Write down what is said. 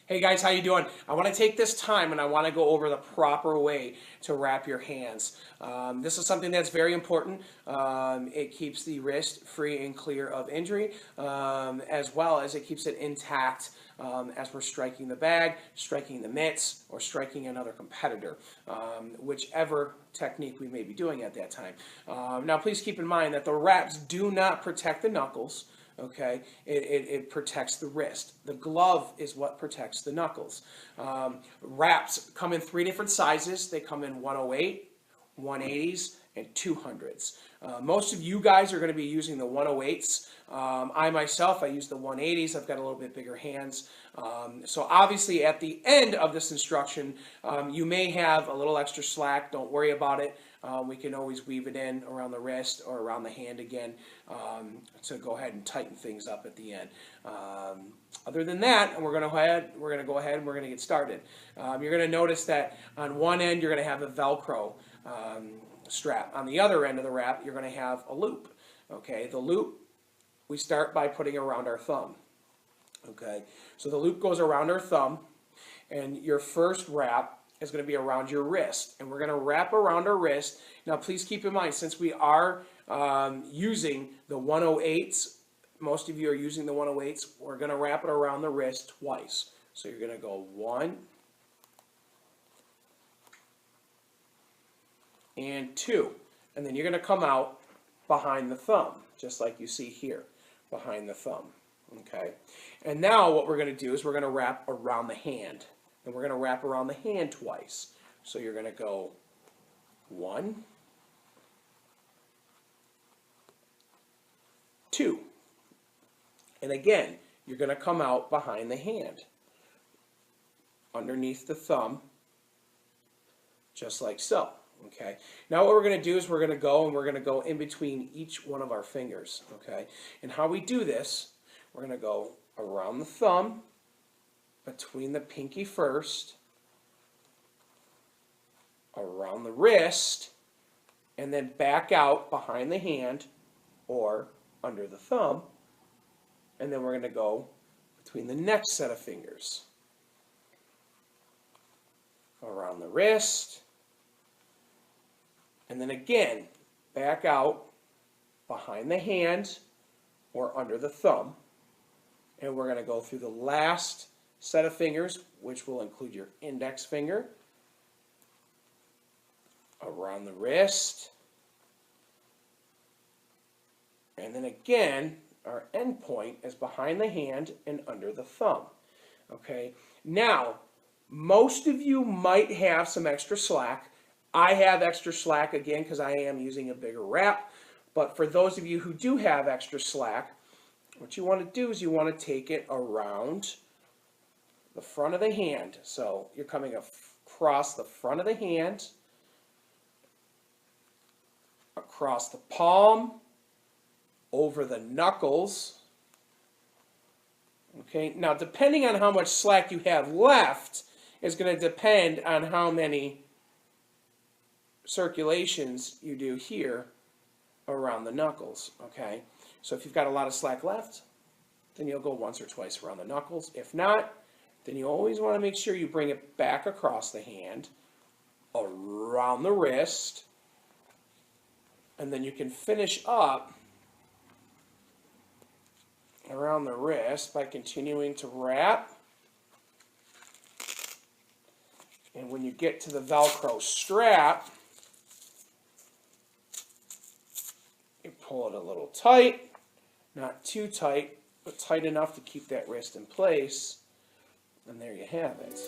Hey guys, how you doing? I want to take this time and I want to go over the proper way to wrap your hands. This is something that's very important. It keeps the wrist free and clear of injury, as well as it keeps it intact as we're striking the bag, striking the mitts, or striking another competitor, whichever technique we may be doing at that time. Now, please keep in mind that the wraps do not protect the knuckles. Okay, it protects the wrist. The glove is what protects the knuckles. Wraps come in three different sizes. They come in 108, 180s, and 200s. Most of you guys are going to be using the 108s. I myself, I use the 180s. I've got a little bit bigger hands. So obviously at the end of this instruction, you may have a little extra slack. Don't worry about it. We can always weave it in around the wrist or around the hand again to go ahead and tighten things up at the end. Other than that, we're going to go ahead and we're going to get started. You're going to notice that on one end you're going to have a Velcro strap. On the other end of the wrap, you're going to have a loop. Okay, the loop we start by putting around our thumb. Okay, so the loop goes around our thumb, and your first wrap is going to be around your wrist, and we're going to wrap around our wrist. Now, please keep in mind, since we are using the 108s, most of you are using the 108s, we're going to wrap it around the wrist twice. So you're going to go 1 and 2, and then you're going to come out behind the thumb, just like you see here, behind the thumb. Okay, and now what we're going to do is we're going to wrap around the hand. And we're going to wrap around the hand twice. So you're going to go 1, 2. And again, you're going to come out behind the hand, underneath the thumb, just like so. Okay. Now what we're going to do is we're going to go in between each one of our fingers. Okay. And how we do this, we're going to go around the thumb, between the pinky first, around the wrist, and then back out behind the hand or under the thumb. And then we're going to go between the next set of fingers, around the wrist, and then again back out behind the hand or under the thumb. And we're going to go through the last set of fingers, which will include your index finger, around the wrist, and then again, our end point is behind the hand and under the thumb. Okay, now, most of you might have some extra slack. I have extra slack again because I am using a bigger wrap, but for those of you who do have extra slack, what you want to do is you want to take it around the front of the hand. So you're coming across the front of the hand, across the palm, over the knuckles. Okay, now depending on how much slack you have left is going to depend on how many circulations you do here around the knuckles. Okay, so if you've got a lot of slack left, then you'll go once or twice around the knuckles. If not, then you always want to make sure you bring it back across the hand, around the wrist, and then you can finish up around the wrist by continuing to wrap. And when you get to the Velcro strap, you pull it a little tight, not too tight, but tight enough to keep that wrist in place. And there you have it.